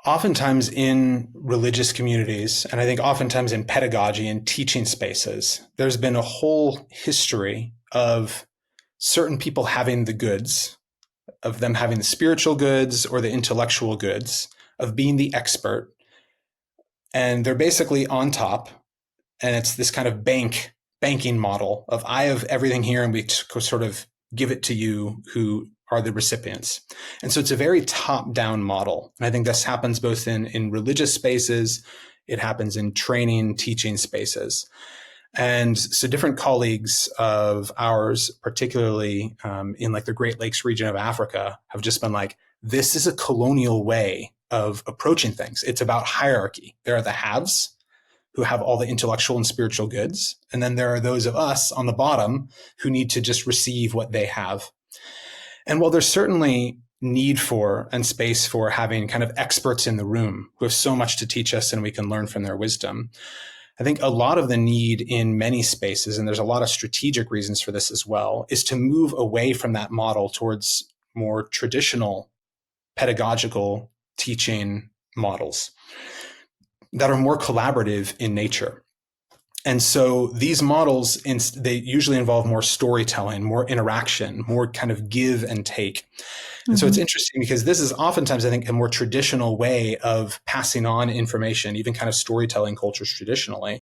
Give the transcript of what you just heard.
Oftentimes in religious communities, and I think oftentimes in pedagogy and teaching spaces, there's been a whole history of certain people having the goods, of them having the spiritual goods or the intellectual goods, of being the expert. And they're basically on top. And it's this kind of banking model of I have everything here and we sort of give it to you who are the recipients. And so it's a very top down model. And I think this happens both in religious spaces. It happens in training, teaching spaces. And so different colleagues of ours, particularly in like the Great Lakes region of Africa, have just been like, this is a colonial way of approaching things. It's about hierarchy. There are the haves who have all the intellectual and spiritual goods. And then there are those of us on the bottom who need to just receive what they have. And while there's certainly need for and space for having kind of experts in the room who have so much to teach us and we can learn from their wisdom, I think a lot of the need in many spaces, and there's a lot of strategic reasons for this as well, is to move away from that model towards more traditional pedagogical teaching models that are more collaborative in nature. And so these models, they usually involve more storytelling, more interaction, more kind of give and take. And so it's interesting because this is oftentimes, I think, a more traditional way of passing on information, even kind of storytelling cultures traditionally.